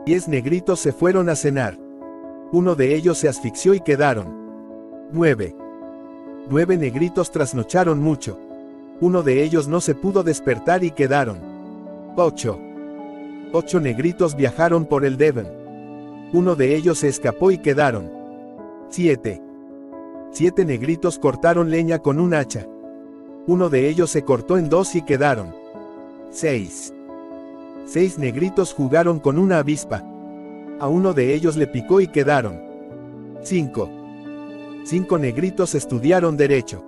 10 negritos se fueron a cenar. Uno de ellos se asfixió y quedaron 9. 9 negritos trasnocharon mucho. Uno de ellos no se pudo despertar y quedaron 8. 8 negritos viajaron por el Devon. Uno de ellos se escapó y quedaron 7. 7 negritos cortaron leña con un hacha. Uno de ellos se cortó en dos y quedaron 6. 6 negritos jugaron con una avispa. A uno de ellos le picó y quedaron 5. 5 negritos estudiaron derecho.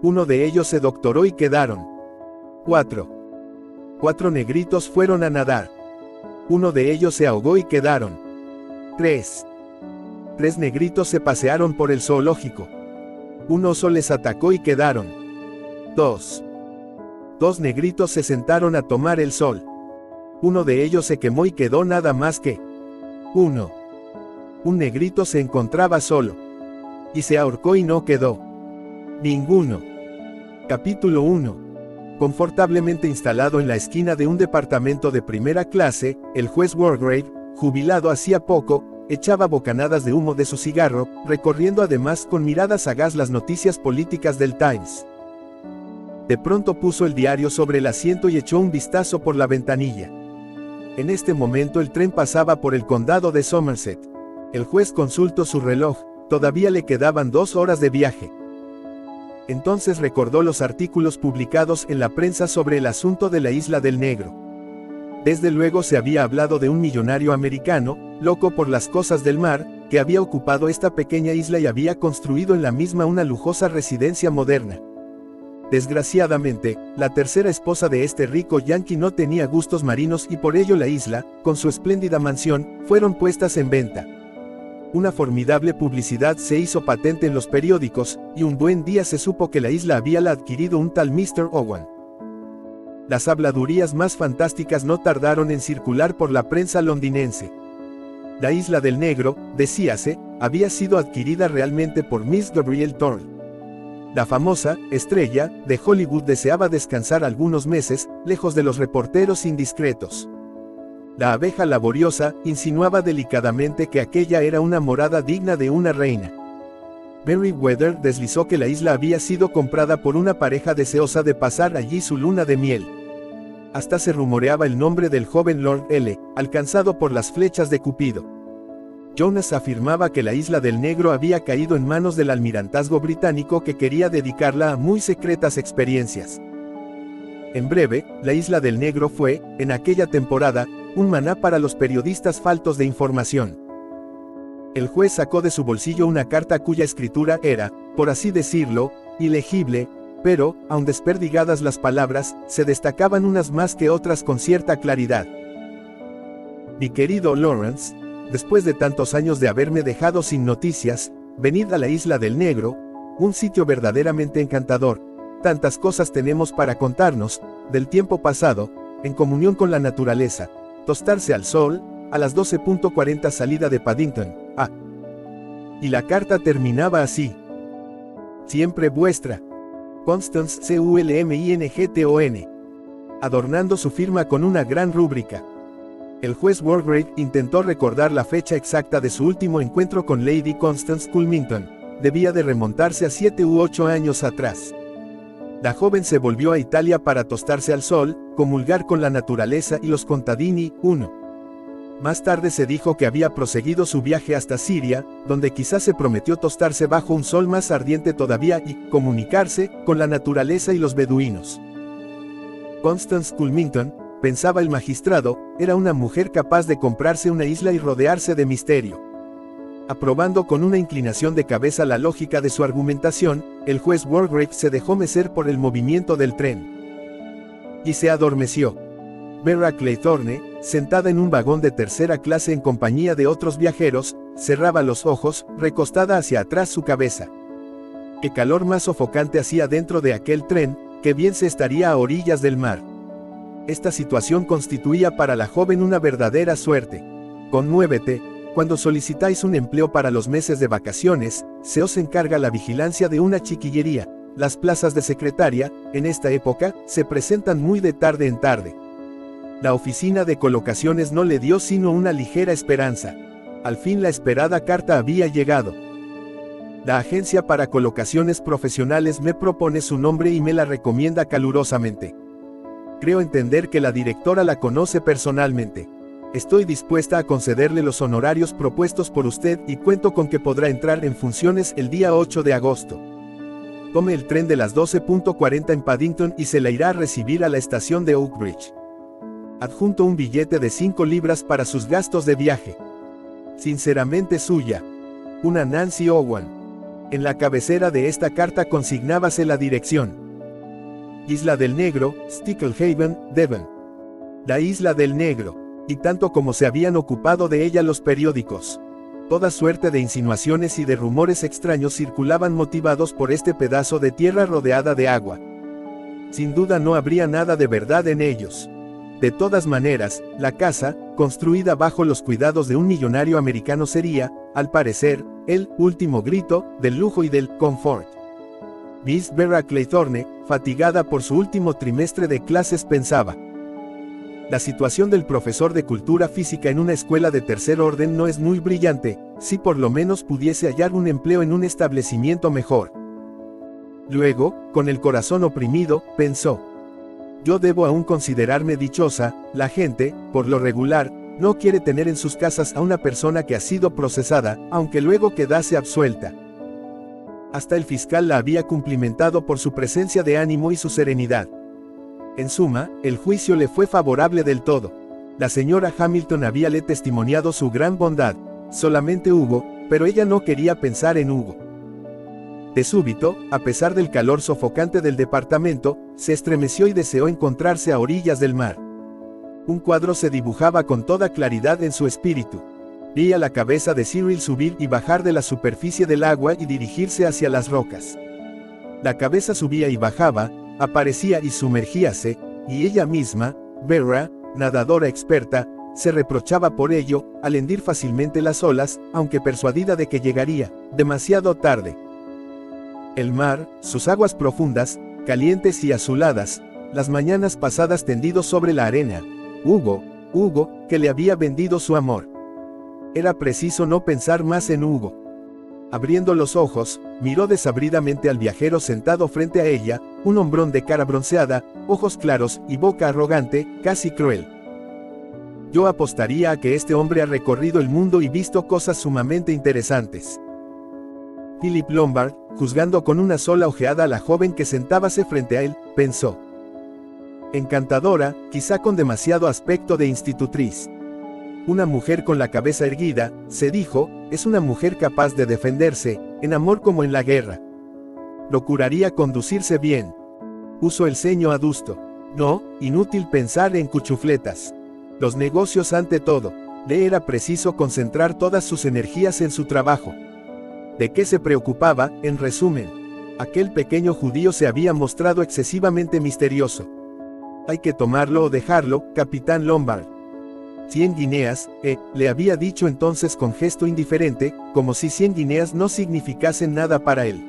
Uno de ellos se doctoró y quedaron 4. 4 negritos fueron a nadar. Uno de ellos se ahogó y quedaron 3. 3 negritos se pasearon por el zoológico. Un oso les atacó y quedaron 2. 2 negritos se sentaron a tomar el sol. Uno de ellos se quemó y quedó nada más que 1. Un negrito se encontraba solo. Y se ahorcó y no quedó ninguno. Capítulo 1. Confortablemente instalado en la esquina de un departamento de primera clase, el juez Wargrave, jubilado hacía poco, echaba bocanadas de humo de su cigarro, recorriendo además con mirada sagaz las noticias políticas del Times. De pronto puso el diario sobre el asiento y echó un vistazo por la ventanilla. En este momento el tren pasaba por el condado de Somerset. El juez consultó su reloj, todavía le quedaban 2 horas de viaje. Entonces recordó los artículos publicados en la prensa sobre el asunto de la Isla del Negro. Desde luego se había hablado de un millonario americano, loco por las cosas del mar, que había ocupado esta pequeña isla y había construido en la misma una lujosa residencia moderna. Desgraciadamente, la tercera esposa de este rico yanqui no tenía gustos marinos y por ello la isla, con su espléndida mansión, fueron puestas en venta. Una formidable publicidad se hizo patente en los periódicos, y un buen día se supo que la isla había adquirido un tal Mr. Owen. Las habladurías más fantásticas no tardaron en circular por la prensa londinense. La Isla del Negro, decíase, había sido adquirida realmente por Miss Gabrielle Thorne. La famosa estrella de Hollywood deseaba descansar algunos meses, lejos de los reporteros indiscretos. La abeja laboriosa insinuaba delicadamente que aquella era una morada digna de una reina. Merryweather deslizó que la isla había sido comprada por una pareja deseosa de pasar allí su luna de miel. Hasta se rumoreaba el nombre del joven Lord L, alcanzado por las flechas de Cupido. Jonas afirmaba que la Isla del Negro había caído en manos del almirantazgo británico que quería dedicarla a muy secretas experiencias. En breve, la Isla del Negro fue, en aquella temporada, un maná para los periodistas faltos de información. El juez sacó de su bolsillo una carta cuya escritura era, por así decirlo, ilegible, pero, aun desperdigadas las palabras, se destacaban unas más que otras con cierta claridad. Mi querido Lawrence, después de tantos años de haberme dejado sin noticias, venid a la Isla del Negro, un sitio verdaderamente encantador. Tantas cosas tenemos para contarnos, del tiempo pasado, en comunión con la naturaleza. Tostarse al sol, a las 12:40 salida de Paddington, Y la carta terminaba así. Siempre vuestra. Constance Culmington. Adornando su firma con una gran rúbrica. El juez Wargrave intentó recordar la fecha exacta de su último encuentro con Lady Constance Culmington. Debía de remontarse a 7 u 8 años atrás. La joven se volvió a Italia para tostarse al sol, comulgar con la naturaleza y los contadini. 1. Más tarde se dijo que había proseguido su viaje hasta Siria, donde quizás se prometió tostarse bajo un sol más ardiente todavía y comunicarse con la naturaleza y los beduinos. Constance Culmington, pensaba el magistrado, era una mujer capaz de comprarse una isla y rodearse de misterio. Aprobando con una inclinación de cabeza la lógica de su argumentación, el juez Wargrave se dejó mecer por el movimiento del tren. Y se adormeció. Vera Claythorne, sentada en un vagón de tercera clase en compañía de otros viajeros, cerraba los ojos, recostada hacia atrás su cabeza. Qué calor más sofocante hacía dentro de aquel tren, que bien se estaría a orillas del mar. Esta situación constituía para la joven una verdadera suerte. Conmuévete. Cuando solicitáis un empleo para los meses de vacaciones, se os encarga la vigilancia de una chiquillería. Las plazas de secretaria, en esta época, se presentan muy de tarde en tarde. La oficina de colocaciones no le dio sino una ligera esperanza. Al fin la esperada carta había llegado. La agencia para colocaciones profesionales me propone su nombre y me la recomienda calurosamente. Creo entender que la directora la conoce personalmente. Estoy dispuesta a concederle los honorarios propuestos por usted y cuento con que podrá entrar en funciones el día 8 de agosto. Tome el tren de las 12:40 en Paddington y se la irá a recibir a la estación de Oakbridge. Adjunto un billete de 5 libras para sus gastos de viaje. Sinceramente suya, una Nancy Owen. En la cabecera de esta carta consignábase la dirección. Isla del Negro, Sticklehaven, Devon. La Isla del Negro. Y tanto como se habían ocupado de ella los periódicos. Toda suerte de insinuaciones y de rumores extraños circulaban motivados por este pedazo de tierra rodeada de agua. Sin duda no habría nada de verdad en ellos. De todas maneras, la casa, construida bajo los cuidados de un millonario americano sería, al parecer, el último grito del lujo y del confort. Miss Vera Claythorne, fatigada por su último trimestre de clases, pensaba: la situación del profesor de cultura física en una escuela de tercer orden no es muy brillante, si por lo menos pudiese hallar un empleo en un establecimiento mejor. Luego, con el corazón oprimido, pensó: yo debo aún considerarme dichosa. La gente, por lo regular, no quiere tener en sus casas a una persona que ha sido procesada, aunque luego quedase absuelta. Hasta el fiscal la había cumplimentado por su presencia de ánimo y su serenidad. En suma, el juicio le fue favorable del todo. La señora Hamilton habíale testimoniado su gran bondad, solamente Hugo, pero ella no quería pensar en Hugo. De súbito, a pesar del calor sofocante del departamento, se estremeció y deseó encontrarse a orillas del mar. Un cuadro se dibujaba con toda claridad en su espíritu. Veía la cabeza de Cyril subir y bajar de la superficie del agua y dirigirse hacia las rocas. La cabeza subía y bajaba, aparecía y sumergíase, y ella misma, Vera, nadadora experta, se reprochaba por ello, al hendir fácilmente las olas, aunque persuadida de que llegaría demasiado tarde. El mar, sus aguas profundas, calientes y azuladas, las mañanas pasadas tendidos sobre la arena. Hugo, que le había vendido su amor. Era preciso no pensar más en Hugo. Abriendo los ojos, miró desabridamente al viajero sentado frente a ella, un hombrón de cara bronceada, ojos claros y boca arrogante, casi cruel. Yo apostaría a que este hombre ha recorrido el mundo y visto cosas sumamente interesantes. Philip Lombard, juzgando con una sola ojeada a la joven que sentábase frente a él, pensó: encantadora, quizá con demasiado aspecto de institutriz. Una mujer con la cabeza erguida, se dijo, es una mujer capaz de defenderse, en amor como en la guerra. Procuraría conducirse bien. Puso el ceño adusto. No, inútil pensar en cuchufletas. Los negocios ante todo. Le era preciso concentrar todas sus energías en su trabajo. ¿De qué se preocupaba, en resumen? Aquel pequeño judío se había mostrado excesivamente misterioso. Hay que tomarlo o dejarlo, capitán Lombard. 100 guineas, le había dicho entonces con gesto indiferente, como si 100 guineas no significasen nada para él.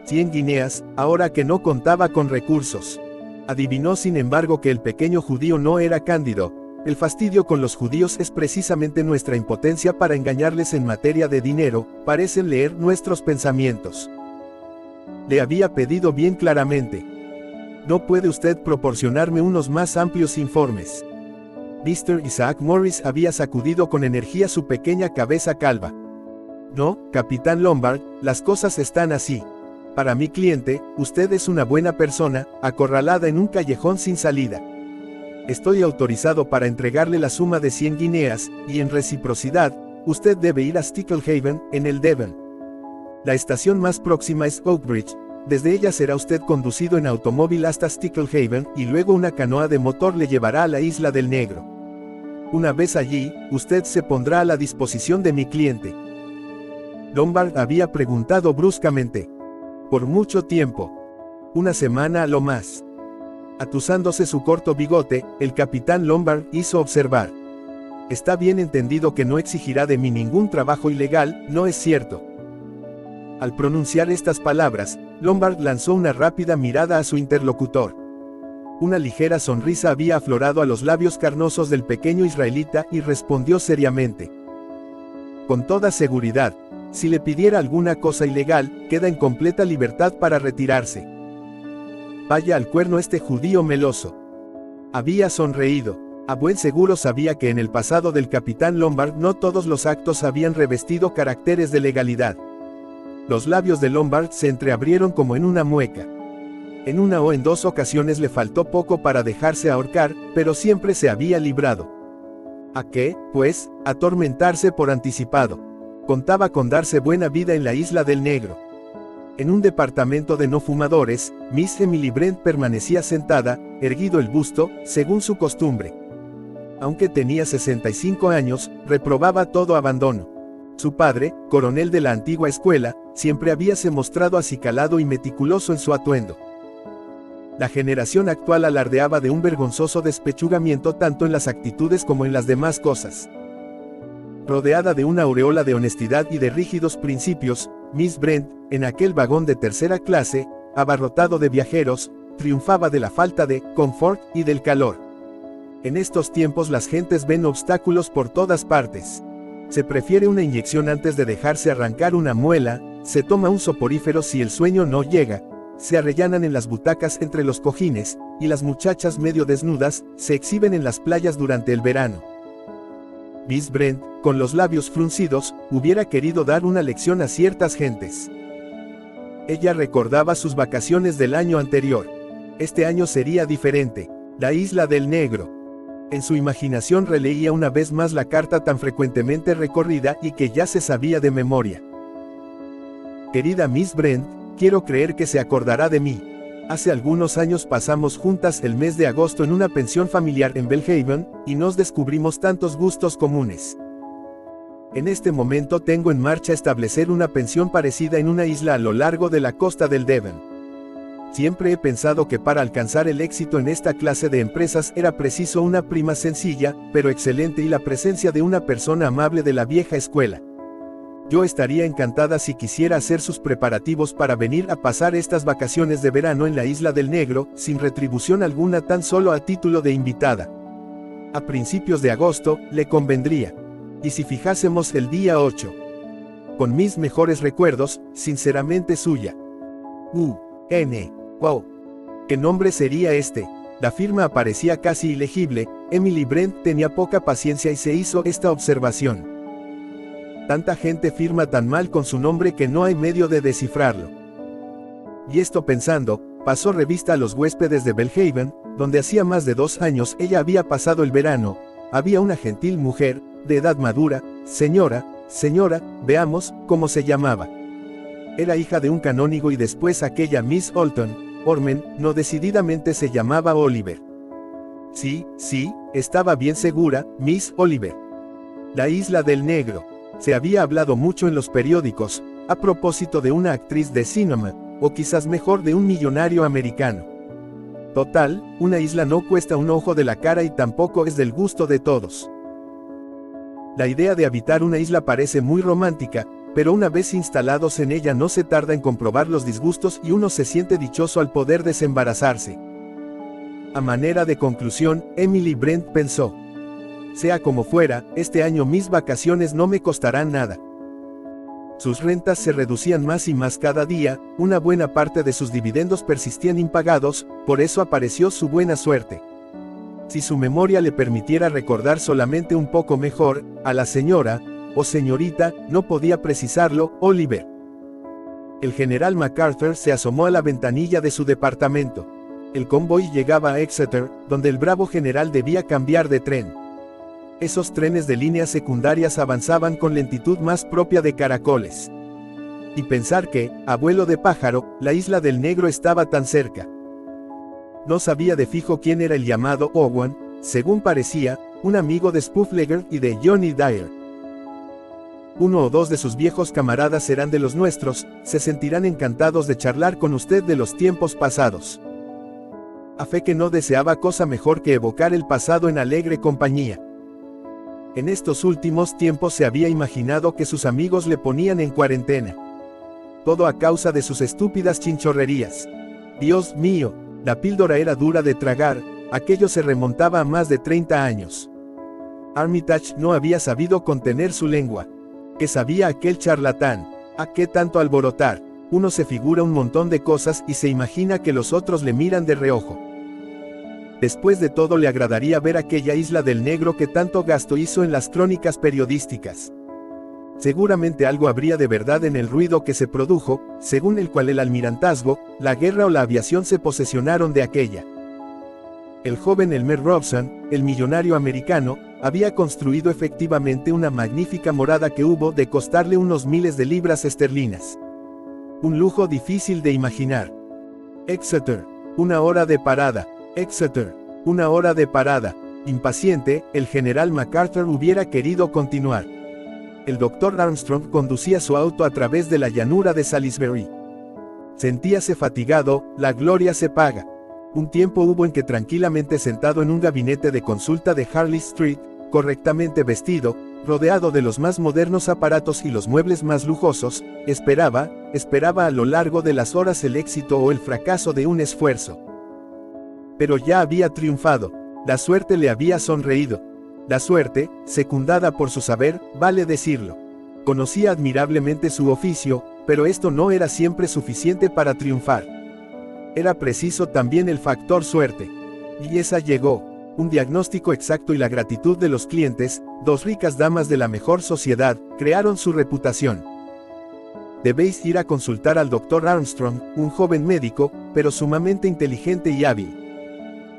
100 guineas, ahora que no contaba con recursos. Adivinó sin embargo que el pequeño judío no era cándido. El fastidio con los judíos es precisamente nuestra impotencia para engañarles en materia de dinero, parecen leer nuestros pensamientos. Le había pedido bien claramente: ¿no puede usted proporcionarme unos más amplios informes? Mr. Isaac Morris había sacudido con energía su pequeña cabeza calva. No, capitán Lombard, las cosas están así. Para mi cliente, usted es una buena persona, acorralada en un callejón sin salida. Estoy autorizado para entregarle la suma de 100 guineas, y en reciprocidad, usted debe ir a Sticklehaven, en el Devon. La estación más próxima es Oakbridge. Desde ella será usted conducido en automóvil hasta Sticklehaven, y luego una canoa de motor le llevará a la Isla del Negro. Una vez allí, usted se pondrá a la disposición de mi cliente. Lombard había preguntado bruscamente. Por mucho tiempo. Una semana a lo más. Atusándose su corto bigote, el capitán Lombard hizo observar: está bien entendido que no exigirá de mí ningún trabajo ilegal, ¿no es cierto? Al pronunciar estas palabras, Lombard lanzó una rápida mirada a su interlocutor. Una ligera sonrisa había aflorado a los labios carnosos del pequeño israelita y respondió seriamente. Con toda seguridad, si le pidiera alguna cosa ilegal, queda en completa libertad para retirarse. Vaya al cuerno este judío meloso. Había sonreído. A buen seguro sabía que en el pasado del capitán Lombard no todos los actos habían revestido caracteres de legalidad. Los labios de Lombard se entreabrieron como en una mueca. En una o en dos ocasiones le faltó poco para dejarse ahorcar, pero siempre se había librado. ¿A qué, pues, atormentarse por anticipado? Contaba con darse buena vida en la Isla del Negro. En un departamento de no fumadores, Miss Emily Brent permanecía sentada, erguido el busto, según su costumbre. Aunque tenía 65 años, reprobaba todo abandono. Su padre, coronel de la antigua escuela, siempre habíase mostrado acicalado y meticuloso en su atuendo. La generación actual alardeaba de un vergonzoso despechugamiento tanto en las actitudes como en las demás cosas. Rodeada de una aureola de honestidad y de rígidos principios, Miss Brent, en aquel vagón de tercera clase, abarrotado de viajeros, triunfaba de la falta de confort y del calor. En estos tiempos las gentes ven obstáculos por todas partes. Se prefiere una inyección antes de dejarse arrancar una muela, se toma un soporífero si el sueño no llega, se arrellanan en las butacas entre los cojines, y las muchachas medio desnudas, se exhiben en las playas durante el verano. Miss Brent, con los labios fruncidos, hubiera querido dar una lección a ciertas gentes. Ella recordaba sus vacaciones del año anterior. Este año sería diferente. La Isla del Negro. En su imaginación releía una vez más la carta tan frecuentemente recorrida y que ya se sabía de memoria. Querida Miss Brent, quiero creer que se acordará de mí. Hace algunos años pasamos juntas el mes de agosto en una pensión familiar en Belhaven, y nos descubrimos tantos gustos comunes. En este momento tengo en marcha establecer una pensión parecida en una isla a lo largo de la costa del Devon. Siempre he pensado que para alcanzar el éxito en esta clase de empresas era preciso una prima sencilla, pero excelente y la presencia de una persona amable de la vieja escuela. Yo estaría encantada si quisiera hacer sus preparativos para venir a pasar estas vacaciones de verano en la Isla del Negro, sin retribución alguna, tan solo a título de invitada. A principios de agosto, le convendría. Y si fijásemos el día 8. Con mis mejores recuerdos, sinceramente suya. Wow. ¿Qué nombre sería este? La firma aparecía casi ilegible. Emily Brent tenía poca paciencia y se hizo esta observación. Tanta gente firma tan mal con su nombre que no hay medio de descifrarlo. Y esto pensando, pasó revista a los huéspedes de Belhaven, donde hacía más de 2 años ella había pasado el verano. Había una gentil mujer, de edad madura, señora, veamos, ¿cómo se llamaba? Era hija de un canónigo y después aquella Miss Ormen, no decididamente se llamaba Oliver. Sí, estaba bien segura, Miss Oliver. La Isla del Negro. Se había hablado mucho en los periódicos, a propósito de una actriz de cinema, o quizás mejor de un millonario americano. Total, una isla no cuesta un ojo de la cara y tampoco es del gusto de todos. La idea de habitar una isla parece muy romántica, pero una vez instalados en ella no se tarda en comprobar los disgustos y uno se siente dichoso al poder desembarazarse. A manera de conclusión, Emily Brent pensó: sea como fuera, este año mis vacaciones no me costarán nada. Sus rentas se reducían más y más cada día, una buena parte de sus dividendos persistían impagados, por eso apareció su buena suerte. Si su memoria le permitiera recordar solamente un poco mejor, a la señora, o señorita, no podía precisarlo, Oliver. El general MacArthur se asomó a la ventanilla de su departamento. El convoy llegaba a Exeter, donde el bravo general debía cambiar de tren. Esos trenes de líneas secundarias avanzaban con lentitud más propia de caracoles. Y pensar que, a vuelo de pájaro, la Isla del Negro estaba tan cerca. No sabía de fijo quién era el llamado Owen, según parecía, un amigo de Spooflegger y de Johnny Dyer. Uno o dos de sus viejos camaradas serán de los nuestros, se sentirán encantados de charlar con usted de los tiempos pasados. A fe que no deseaba cosa mejor que evocar el pasado en alegre compañía. En estos últimos tiempos se había imaginado que sus amigos le ponían en cuarentena. Todo a causa de sus estúpidas chinchorrerías. Dios mío, La píldora era dura de tragar, aquello se remontaba a más de 30 años. Armitage no había sabido contener su lengua. ¿Qué sabía aquel charlatán? ¿A qué tanto alborotar? Uno se figura un montón de cosas y se imagina que los otros le miran de reojo. Después de todo le agradaría ver aquella isla del negro que tanto gasto hizo en las crónicas periodísticas. Seguramente algo habría de verdad en el ruido que se produjo, según el cual el almirantazgo, la guerra o la aviación se posesionaron de aquella. El joven Elmer Robson, el millonario americano, había construido efectivamente una magnífica morada que hubo de costarle unos miles de libras esterlinas. Un lujo difícil de imaginar. Exeter, 1 hora de parada. Exeter, 1 hora de parada. Impaciente, el general MacArthur hubiera querido continuar. El doctor Armstrong conducía su auto a través de la llanura de Salisbury. Sentíase fatigado, la gloria se paga. Un tiempo hubo en que tranquilamente sentado en un gabinete de consulta de Harley Street, correctamente vestido, rodeado de los más modernos aparatos y los muebles más lujosos, esperaba a lo largo de las horas el éxito o el fracaso de un esfuerzo. Pero ya había triunfado, la suerte le había sonreído. La suerte, secundada por su saber, vale decirlo. Conocía admirablemente su oficio, pero esto no era siempre suficiente para triunfar. Era preciso también el factor suerte. Y esa llegó. Un diagnóstico exacto y la gratitud de los clientes, 2 ricas damas de la mejor sociedad, crearon su reputación. Debéis ir a consultar al Dr. Armstrong, un joven médico, pero sumamente inteligente y hábil.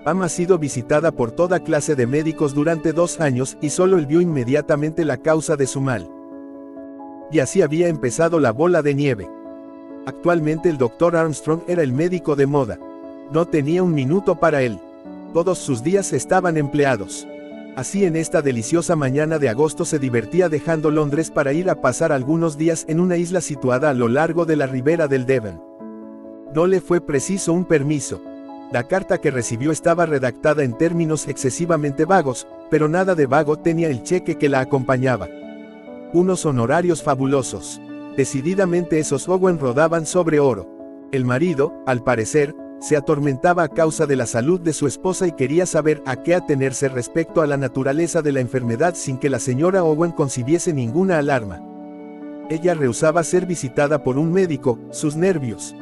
Pam ha sido visitada por toda clase de médicos durante 2 años y solo él vio inmediatamente la causa de su mal. Y así había empezado la bola de nieve. Actualmente el Dr. Armstrong era el médico de moda. No tenía un minuto para él. Todos sus días estaban empleados. Así en esta deliciosa mañana de agosto se divertía dejando Londres para ir a pasar algunos días en una isla situada a lo largo de la ribera del Devon. No le fue preciso un permiso. La carta que recibió estaba redactada en términos excesivamente vagos, pero nada de vago tenía el cheque que la acompañaba. Unos honorarios fabulosos. Decididamente esos Owen rodaban sobre oro. El marido, al parecer, se atormentaba a causa de la salud de su esposa y quería saber a qué atenerse respecto a la naturaleza de la enfermedad sin que la señora Owen concibiese ninguna alarma. Ella rehusaba ser visitada por un médico, sus nervios.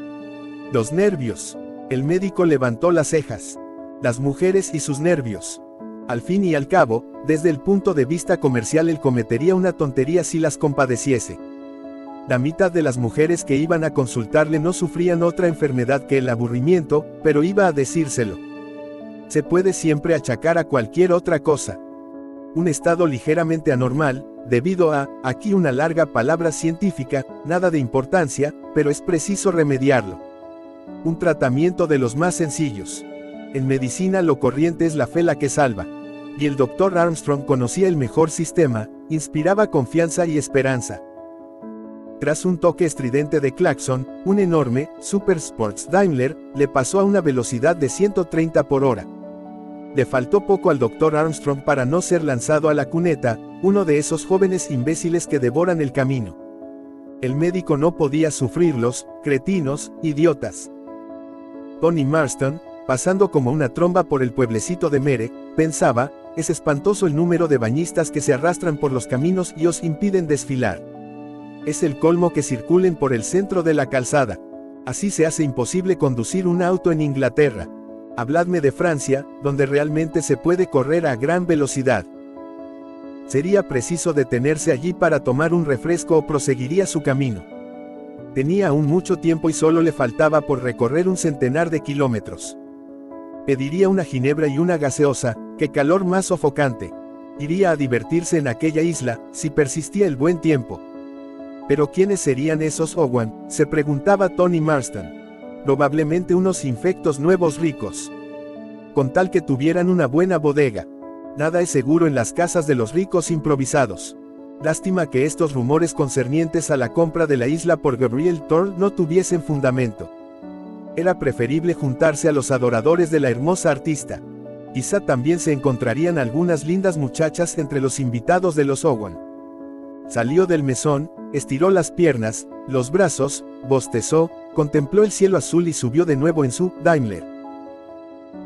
Los nervios. El médico levantó las cejas. Las mujeres y sus nervios. Al fin y al cabo, desde el punto de vista comercial él cometería una tontería si las compadeciese. La mitad de las mujeres que iban a consultarle no sufrían otra enfermedad que el aburrimiento, pero iba a decírselo. Se puede siempre achacar a cualquier otra cosa. Un estado ligeramente anormal, debido a, aquí una larga palabra científica, nada de importancia, pero es preciso remediarlo. Un tratamiento de los más sencillos. En medicina lo corriente es la fe la que salva. Y el Dr. Armstrong conocía el mejor sistema, inspiraba confianza y esperanza. Tras un toque estridente de claxon, un enorme, Super Sports Daimler, le pasó a una velocidad de 130 por hora. Le faltó poco al Dr. Armstrong para no ser lanzado a la cuneta, uno de esos jóvenes imbéciles que devoran el camino. El médico no podía sufrirlos, cretinos, idiotas. Tony Marston, pasando como una tromba por el pueblecito de Mere, pensaba, es espantoso el número de bañistas que se arrastran por los caminos y os impiden desfilar. Es el colmo que circulen por el centro de la calzada. Así se hace imposible conducir un auto en Inglaterra. Habladme de Francia, donde realmente se puede correr a gran velocidad. Sería preciso detenerse allí para tomar un refresco o proseguiría su camino. Tenía aún mucho tiempo y solo le faltaba por recorrer un centenar de kilómetros. Pediría una ginebra y una gaseosa, qué calor más sofocante. Iría a divertirse en aquella isla, si persistía el buen tiempo. ¿Pero quiénes serían esos Owen?, se preguntaba Tony Marston. Probablemente unos infectos nuevos ricos. Con tal que tuvieran una buena bodega. Nada es seguro en las casas de los ricos improvisados. Lástima que estos rumores concernientes a la compra de la isla por Gabriel Thorne no tuviesen fundamento. Era preferible juntarse a los adoradores de la hermosa artista. Quizá también se encontrarían algunas lindas muchachas entre los invitados de los Owen. Salió del mesón, estiró las piernas, los brazos, bostezó, contempló el cielo azul y subió de nuevo en su Daimler.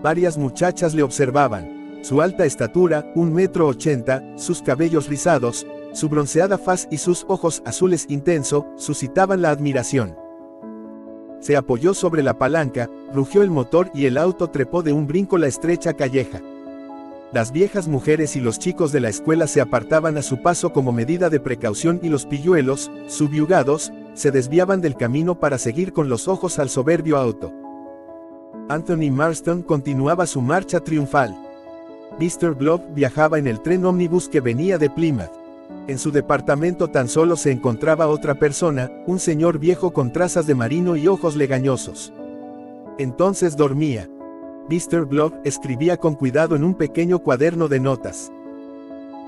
Varias muchachas le observaban. Su alta estatura, 1,80 m, sus cabellos rizados, su bronceada faz y sus ojos azules intenso, suscitaban la admiración. Se apoyó sobre la palanca, rugió el motor y el auto trepó de un brinco la estrecha calleja. Las viejas mujeres y los chicos de la escuela se apartaban a su paso como medida de precaución y los pilluelos, subyugados, se desviaban del camino para seguir con los ojos al soberbio auto. Anthony Marston continuaba su marcha triunfal. Mr. Blob viajaba en el tren ómnibus que venía de Plymouth. En su departamento tan solo se encontraba otra persona, un señor viejo con trazas de marino y ojos legañosos. Entonces dormía. Mr. Blob escribía con cuidado en un pequeño cuaderno de notas.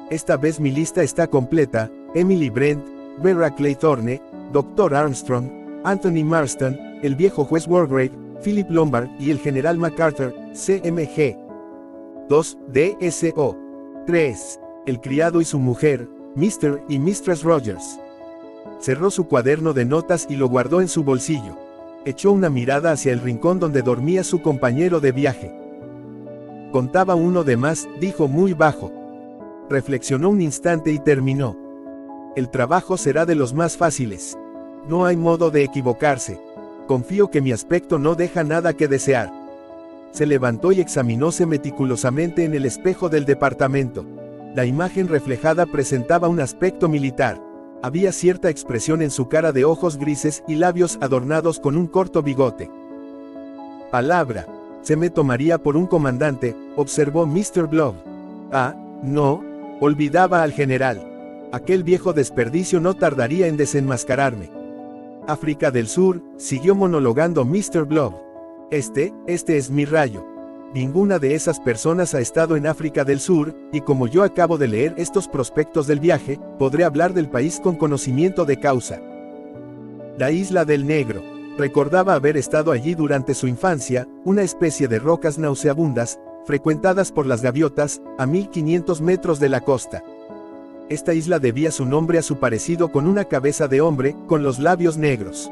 Esta vez mi lista está completa: Emily Brent, Vera Claythorne, Dr. Armstrong, Anthony Marston, el viejo juez Wargrave, Philip Lombard y el general MacArthur, CMG. 2. DSO. 3. El criado y su mujer, Mr. y Mistress Rogers. Cerró su cuaderno de notas y lo guardó en su bolsillo. Echó una mirada hacia el rincón donde dormía su compañero de viaje. Contaba uno de más, dijo muy bajo. Reflexionó un instante y terminó. El trabajo será de los más fáciles. No hay modo de equivocarse. Confío que mi aspecto no deja nada que desear. Se levantó y examinóse meticulosamente en el espejo del departamento. La imagen reflejada presentaba un aspecto militar. Había cierta expresión en su cara de ojos grises y labios adornados con un corto bigote. Palabra. Se me tomaría por un comandante, observó Mr. Blob. Ah, no, olvidaba al general. Aquel viejo desperdicio no tardaría en desenmascararme. África del Sur, siguió monologando Mr. Blob. Este es mi rayo. Ninguna de esas personas ha estado en África del Sur, y como yo acabo de leer estos prospectos del viaje, podré hablar del país con conocimiento de causa. La isla del Negro. Recordaba haber estado allí durante su infancia, una especie de rocas nauseabundas, frecuentadas por las gaviotas, a 1500 metros de la costa. Esta isla debía su nombre a su parecido con una cabeza de hombre, con los labios negros.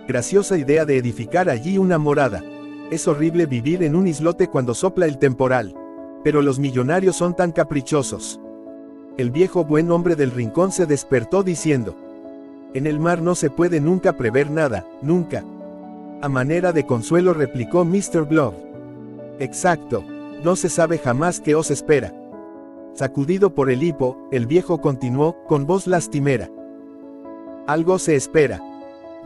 Graciosa idea de edificar allí una morada. Es horrible vivir en un islote cuando sopla el temporal. Pero los millonarios son tan caprichosos. El viejo buen hombre del rincón se despertó diciendo: en el mar no se puede nunca prever nada, nunca. A manera de consuelo replicó Mr. Blob. Exacto, no se sabe jamás qué os espera. Sacudido por el hipo, el viejo continuó, con voz lastimera. Algo se espera.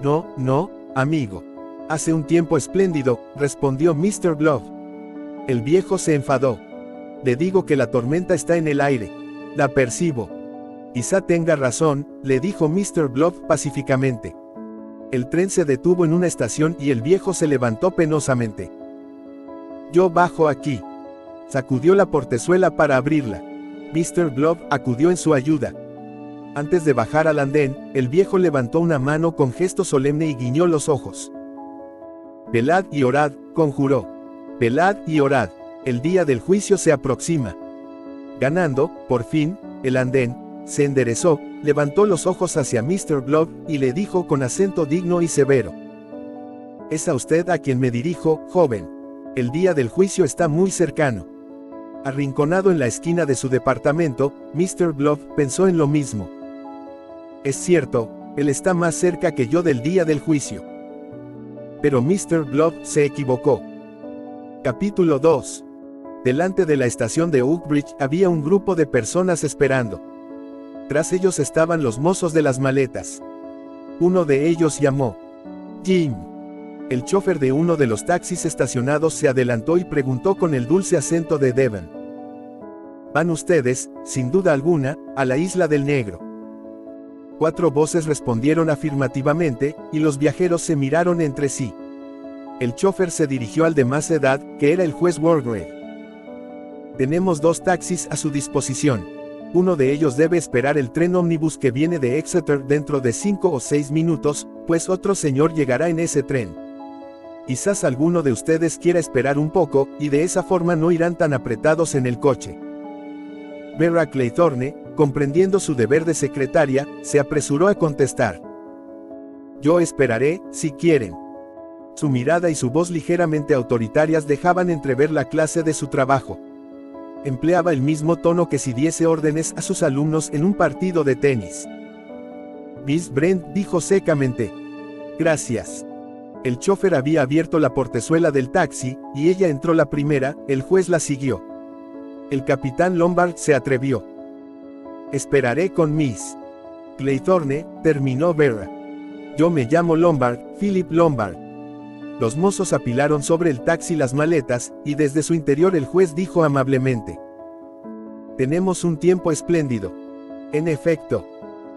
No, amigo. Hace un tiempo espléndido, respondió Mr. Blob. El viejo se enfadó. Le digo que la tormenta está en el aire. La percibo. Quizá tenga razón, le dijo Mr. Blob pacíficamente. El tren se detuvo en una estación y el viejo se levantó penosamente. Yo bajo aquí. Sacudió la portezuela para abrirla. Mr. Blob acudió en su ayuda. Antes de bajar al andén, el viejo levantó una mano con gesto solemne y guiñó los ojos. Velad y orad, conjuró. Velad y orad, el día del juicio se aproxima. Ganando, por fin, el andén, se enderezó, levantó los ojos hacia Mr. Blob y le dijo con acento digno y severo: es a usted a quien me dirijo, joven. El día del juicio está muy cercano. Arrinconado en la esquina de su departamento, Mr. Blob pensó en lo mismo. Es cierto, él está más cerca que yo del día del juicio. Pero Mr. Blob se equivocó. Capítulo 2. Delante de la estación de Oakbridge había un grupo de personas esperando. Tras ellos estaban los mozos de las maletas. Uno de ellos llamó: Jim. El chofer de uno de los taxis estacionados se adelantó y preguntó con el dulce acento de Devon: van ustedes, sin duda alguna, a la isla del Negro. 4 voces respondieron afirmativamente, y los viajeros se miraron entre sí. El chofer se dirigió al de más edad, que era el juez Wargrave. Tenemos 2 taxis a su disposición. Uno de ellos debe esperar el tren ómnibus que viene de Exeter dentro de 5 o 6 minutos, pues otro señor llegará en ese tren. Quizás alguno de ustedes quiera esperar un poco, y de esa forma no irán tan apretados en el coche. Vera Claythorne, comprendiendo su deber de secretaria, se apresuró a contestar: yo esperaré, si quieren. Su mirada y su voz ligeramente autoritarias dejaban entrever la clase de su trabajo. Empleaba el mismo tono que si diese órdenes a sus alumnos en un partido de tenis. Miss Brent dijo secamente. Gracias. El chofer había abierto la portezuela del taxi, y ella entró la primera, el juez la siguió. El capitán Lombard se atrevió. Esperaré con Miss Claythorne, terminó Vera. Yo me llamo Lombard, Philip Lombard. Los mozos apilaron sobre el taxi las maletas, y desde su interior el juez dijo amablemente. Tenemos un tiempo espléndido. En efecto.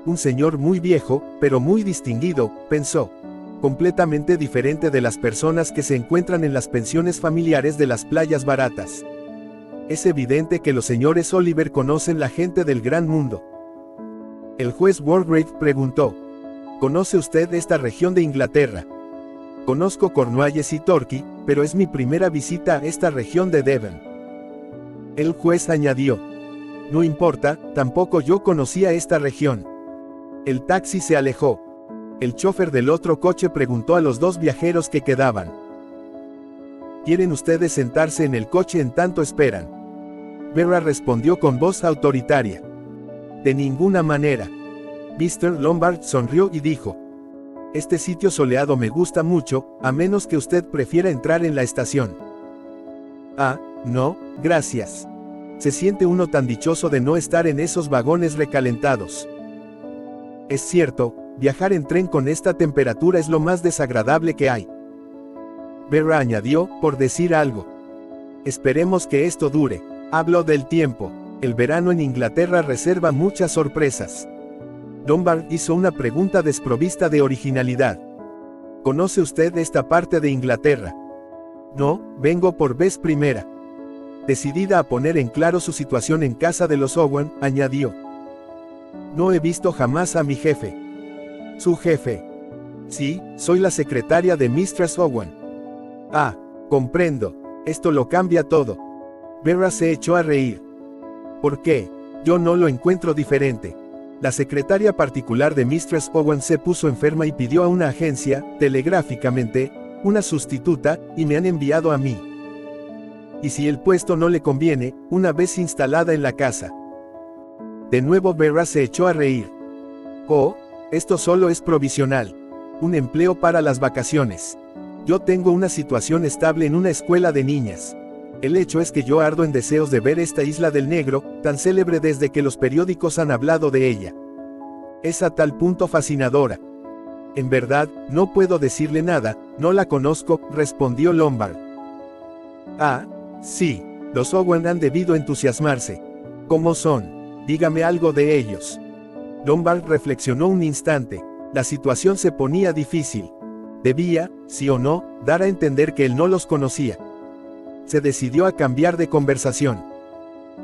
Un señor muy viejo, pero muy distinguido, pensó. Completamente diferente de las personas que se encuentran en las pensiones familiares de las playas baratas. Es evidente que los señores Oliver conocen la gente del gran mundo. El juez Waldegrave preguntó. ¿Conoce usted esta región de Inglaterra? Conozco Cornualles y Torquay, pero es mi primera visita a esta región de Devon. El juez añadió. No importa, tampoco yo conocía esta región. El taxi se alejó. El chofer del otro coche preguntó a los dos viajeros que quedaban. ¿Quieren ustedes sentarse en el coche en tanto esperan? Vera respondió con voz autoritaria. De ninguna manera. Mr. Lombard sonrió y dijo. Este sitio soleado me gusta mucho, a menos que usted prefiera entrar en la estación. Ah, no, gracias. Se siente uno tan dichoso de no estar en esos vagones recalentados. Es cierto, viajar en tren con esta temperatura es lo más desagradable que hay. Vera añadió, por decir algo. Esperemos que esto dure. Hablo del tiempo. El verano en Inglaterra reserva muchas sorpresas. Lombard hizo una pregunta desprovista de originalidad. ¿Conoce usted esta parte de Inglaterra? No, vengo por vez primera. Decidida a poner en claro su situación en casa de los Owen, añadió. No he visto jamás a mi jefe. ¿Su jefe? Sí, soy la secretaria de Mistress Owen. Ah, comprendo. Esto lo cambia todo. Vera se echó a reír. ¿Por qué? Yo no lo encuentro diferente. La secretaria particular de Mistress Owen se puso enferma y pidió a una agencia, telegráficamente, una sustituta, y me han enviado a mí. Y si el puesto no le conviene, una vez instalada en la casa. De nuevo Vera se echó a reír. Oh, esto solo es provisional. Un empleo para las vacaciones. Yo tengo una situación estable en una escuela de niñas. El hecho es que yo ardo en deseos de ver esta isla del Negro, tan célebre desde que los periódicos han hablado de ella. Es a tal punto fascinadora. En verdad, no puedo decirle nada, no la conozco, respondió Lombard. Ah, sí, los Owen han debido entusiasmarse. ¿Cómo son? Dígame algo de ellos. Lombard reflexionó un instante. La situación se ponía difícil. Debía, sí o no, dar a entender que él no los conocía. Se decidió a cambiar de conversación.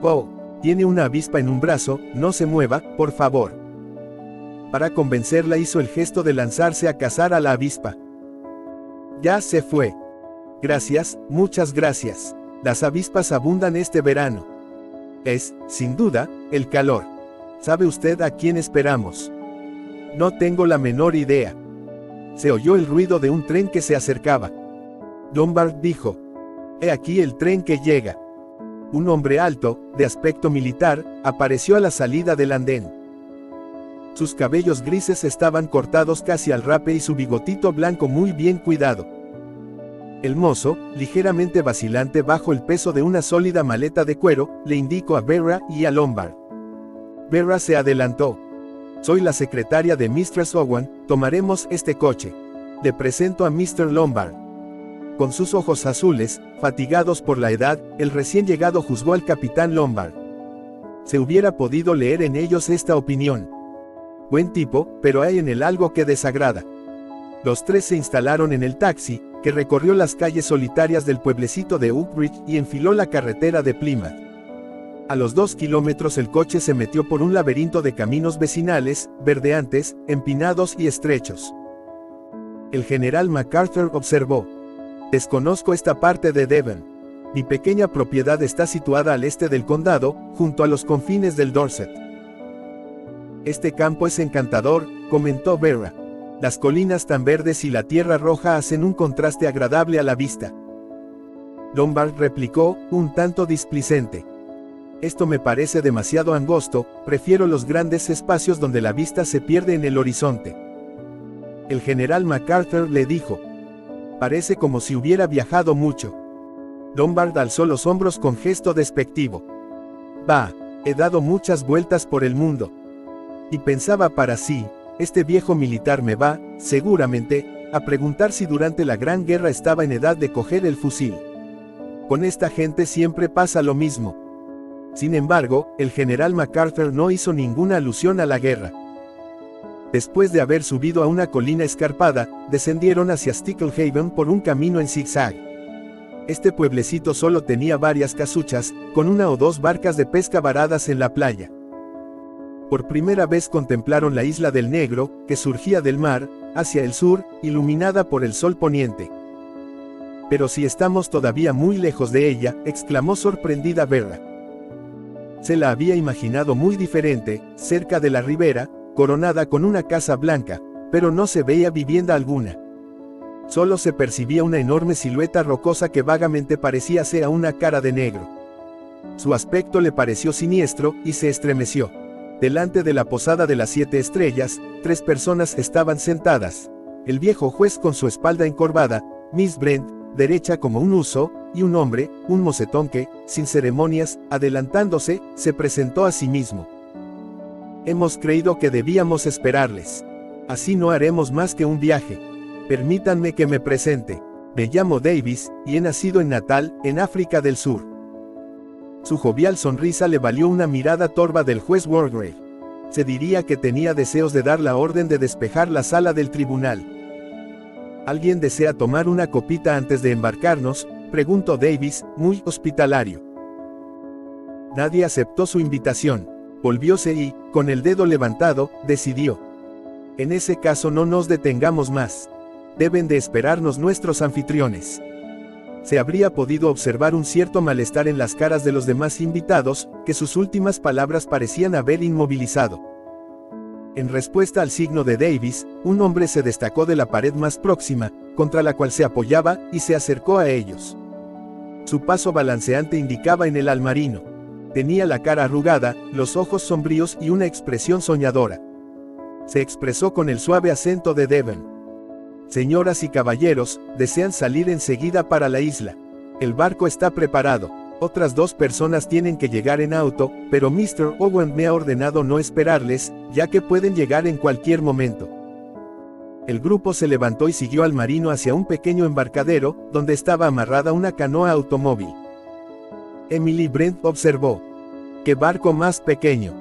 Oh, tiene una avispa en un brazo, no se mueva, por favor. Para convencerla hizo el gesto de lanzarse a cazar a la avispa. Ya se fue. Gracias, muchas gracias. Las avispas abundan este verano. Es, sin duda, el calor. ¿Sabe usted a quién esperamos? No tengo la menor idea. Se oyó el ruido de un tren que se acercaba. Lombard dijo. He aquí el tren que llega. Un hombre alto, de aspecto militar, apareció a la salida del andén. Sus cabellos grises estaban cortados casi al rape y su bigotito blanco muy bien cuidado. El mozo, ligeramente vacilante bajo el peso de una sólida maleta de cuero, le indicó a Vera y a Lombard. Vera se adelantó. Soy la secretaria de Mistress Owen, tomaremos este coche. Le presento a Mr. Lombard. Con sus ojos azules, fatigados por la edad, el recién llegado juzgó al capitán Lombard. Se hubiera podido leer en ellos esta opinión. Buen tipo, pero hay en él algo que desagrada. Los tres se instalaron en el taxi, que recorrió las calles solitarias del pueblecito de Uxbridge y enfiló la carretera de Plymouth. A los 2 kilómetros el coche se metió por un laberinto de caminos vecinales, verdeantes, empinados y estrechos. El general MacArthur observó. Desconozco esta parte de Devon. Mi pequeña propiedad está situada al este del condado, junto a los confines del Dorset. Este campo es encantador, comentó Vera. Las colinas tan verdes y la tierra roja hacen un contraste agradable a la vista. Lombard replicó, un tanto displicente. Esto me parece demasiado angosto, prefiero los grandes espacios donde la vista se pierde en el horizonte. El general MacArthur le dijo. Parece como si hubiera viajado mucho. Lombard alzó los hombros con gesto despectivo. Bah, he dado muchas vueltas por el mundo. Y pensaba para sí, este viejo militar me va, seguramente, a preguntar si durante la Gran Guerra estaba en edad de coger el fusil. Con esta gente siempre pasa lo mismo. Sin embargo, el general MacArthur no hizo ninguna alusión a la guerra. Después de haber subido a una colina escarpada, descendieron hacia Sticklehaven por un camino en zigzag. Este pueblecito solo tenía varias casuchas, con una o dos barcas de pesca varadas en la playa. Por primera vez contemplaron la isla del Negro, que surgía del mar, hacia el sur, iluminada por el sol poniente. Pero si estamos todavía muy lejos de ella, exclamó sorprendida Berra. Se la había imaginado muy diferente, cerca de la ribera, coronada con una casa blanca, pero no se veía vivienda alguna. Solo se percibía una enorme silueta rocosa que vagamente parecía ser una cara de negro. Su aspecto le pareció siniestro, y se estremeció. Delante de la posada de las 7 estrellas, 3 personas estaban sentadas. El viejo juez con su espalda encorvada, Miss Brent, derecha como un huso, y un hombre, un mocetón que, sin ceremonias, adelantándose, se presentó a sí mismo. Hemos creído que debíamos esperarles. Así no haremos más que un viaje. Permítanme que me presente. Me llamo Davis, y he nacido en Natal, en África del Sur. Su jovial sonrisa le valió una mirada torva del juez Wargrave. Se diría que tenía deseos de dar la orden de despejar la sala del tribunal. ¿Alguien desea tomar una copita antes de embarcarnos?, preguntó Davis, muy hospitalario. Nadie aceptó su invitación. Volvióse y, con el dedo levantado, decidió. En ese caso no nos detengamos más. Deben de esperarnos nuestros anfitriones. Se habría podido observar un cierto malestar en las caras de los demás invitados, que sus últimas palabras parecían haber inmovilizado. En respuesta al signo de Davis, un hombre se destacó de la pared más próxima, contra la cual se apoyaba, y se acercó a ellos. Su paso balanceante indicaba en el al marino. Tenía la cara arrugada, los ojos sombríos y una expresión soñadora. Se expresó con el suave acento de Devon. Señoras y caballeros, desean salir enseguida para la isla. El barco está preparado. Otras 2 personas tienen que llegar en auto, pero Mr. Owen me ha ordenado no esperarles, ya que pueden llegar en cualquier momento. El grupo se levantó y siguió al marino hacia un pequeño embarcadero, donde estaba amarrada una canoa automóvil. Emily Brent observó. ¡Qué barco más pequeño!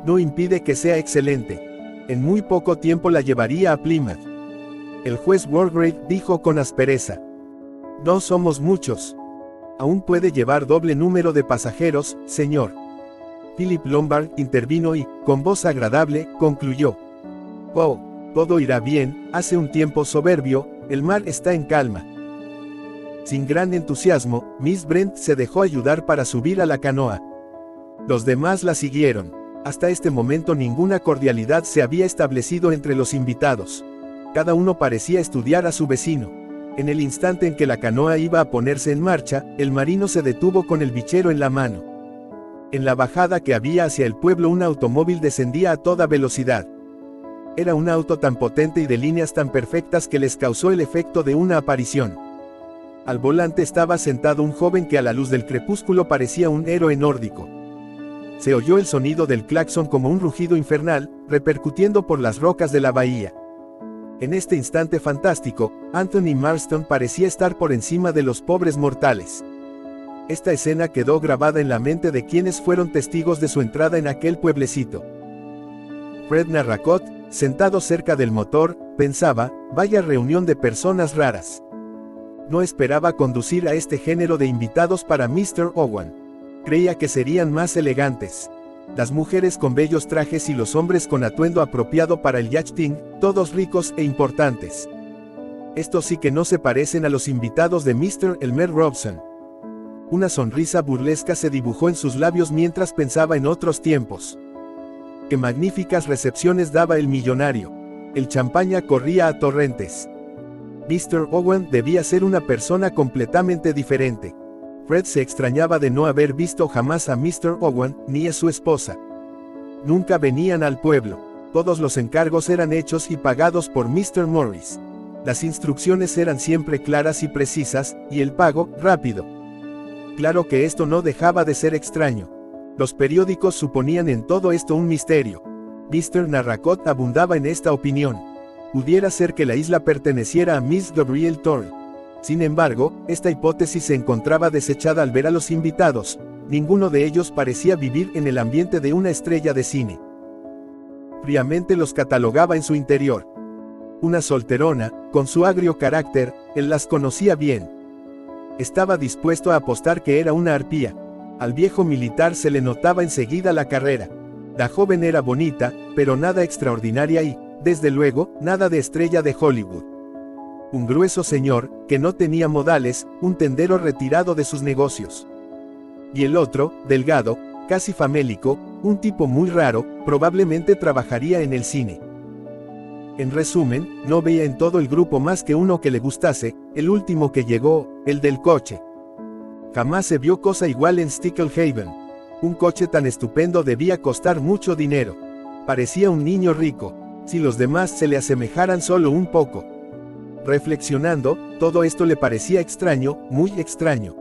No impide que sea excelente. En muy poco tiempo la llevaría a Plymouth. El juez Wargrave dijo con aspereza. No somos muchos. Aún puede llevar doble número de pasajeros, señor. Philip Lombard intervino y, con voz agradable, concluyó. Oh, todo irá bien, hace un tiempo soberbio, el mar está en calma. Sin gran entusiasmo, Miss Brent se dejó ayudar para subir a la canoa. Los demás la siguieron. Hasta este momento ninguna cordialidad se había establecido entre los invitados. Cada uno parecía estudiar a su vecino. En el instante en que la canoa iba a ponerse en marcha, el marino se detuvo con el bichero en la mano. En la bajada que había hacia el pueblo un automóvil descendía a toda velocidad. Era un auto tan potente y de líneas tan perfectas que les causó el efecto de una aparición. Al volante estaba sentado un joven que a la luz del crepúsculo parecía un héroe nórdico. Se oyó el sonido del claxon como un rugido infernal, repercutiendo por las rocas de la bahía. En este instante fantástico, Anthony Marston parecía estar por encima de los pobres mortales. Esta escena quedó grabada en la mente de quienes fueron testigos de su entrada en aquel pueblecito. Fred Narracott, sentado cerca del motor, pensaba, vaya reunión de personas raras. No esperaba conducir a este género de invitados para Mr. Owen. Creía que serían más elegantes. Las mujeres con bellos trajes y los hombres con atuendo apropiado para el yachting, todos ricos e importantes. Estos sí que no se parecen a los invitados de Mr. Elmer Robson. Una sonrisa burlesca se dibujó en sus labios mientras pensaba en otros tiempos. Qué magníficas recepciones daba el millonario. El champaña corría a torrentes. Mr. Owen debía ser una persona completamente diferente. Fred se extrañaba de no haber visto jamás a Mr. Owen, ni a su esposa. Nunca venían al pueblo. Todos los encargos eran hechos y pagados por Mr. Morris. Las instrucciones eran siempre claras y precisas, y el pago, rápido. Claro que esto no dejaba de ser extraño. Los periódicos suponían en todo esto un misterio. Mr. Narracott abundaba en esta opinión. Pudiera ser que la isla perteneciera a Miss Gabrielle Torrey. Sin embargo, esta hipótesis se encontraba desechada al ver a los invitados. Ninguno de ellos parecía vivir en el ambiente de una estrella de cine. Fríamente los catalogaba en su interior. Una solterona, con su agrio carácter, él las conocía bien. Estaba dispuesto a apostar que era una arpía. Al viejo militar se le notaba enseguida la carrera. La joven era bonita, pero nada extraordinaria y, desde luego, nada de estrella de Hollywood. Un grueso señor, que no tenía modales, un tendero retirado de sus negocios. Y el otro, delgado, casi famélico, un tipo muy raro, probablemente trabajaría en el cine. En resumen, no veía en todo el grupo más que uno que le gustase, el último que llegó, el del coche. Jamás se vio cosa igual en Sticklehaven. Un coche tan estupendo debía costar mucho dinero. Parecía un niño rico, si los demás se le asemejaran solo un poco. Reflexionando, todo esto le parecía extraño, muy extraño.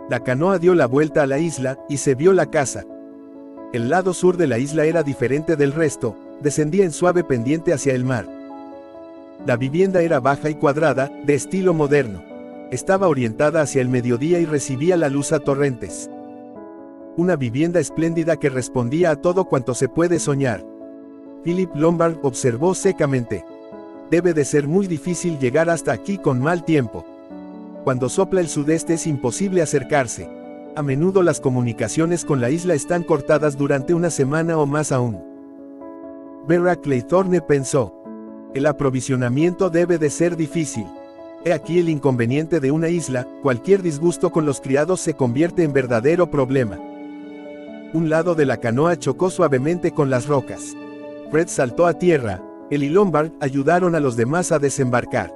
La canoa dio la vuelta a la isla, y se vio la casa. El lado sur de la isla era diferente del resto, descendía en suave pendiente hacia el mar. La vivienda era baja y cuadrada, de estilo moderno. Estaba orientada hacia el mediodía y recibía la luz a torrentes. Una vivienda espléndida que respondía a todo cuanto se puede soñar. Philip Lombard observó secamente. Debe de ser muy difícil llegar hasta aquí con mal tiempo. Cuando sopla el sudeste es imposible acercarse. A menudo las comunicaciones con la isla están cortadas durante una semana o más aún. Vera Claythorne pensó. El aprovisionamiento debe de ser difícil. He aquí el inconveniente de una isla, cualquier disgusto con los criados se convierte en verdadero problema. Un lado de la canoa chocó suavemente con las rocas. Fred saltó a tierra, él y Lombard ayudaron a los demás a desembarcar.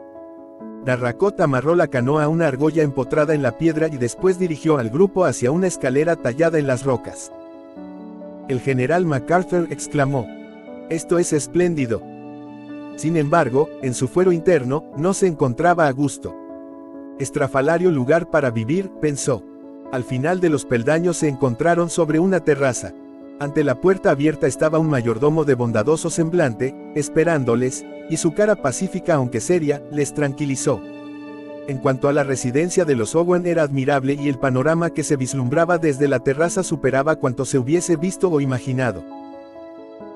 Narracott amarró la canoa a una argolla empotrada en la piedra y después dirigió al grupo hacia una escalera tallada en las rocas. El general MacArthur exclamó: «Esto es espléndido». Sin embargo, en su fuero interno, no se encontraba a gusto. Estrafalario lugar para vivir, pensó. Al final de los peldaños se encontraron sobre una terraza. Ante la puerta abierta estaba un mayordomo de bondadoso semblante, esperándoles, y su cara pacífica aunque seria, les tranquilizó. En cuanto a la residencia de los Owen era admirable y el panorama que se vislumbraba desde la terraza superaba cuanto se hubiese visto o imaginado.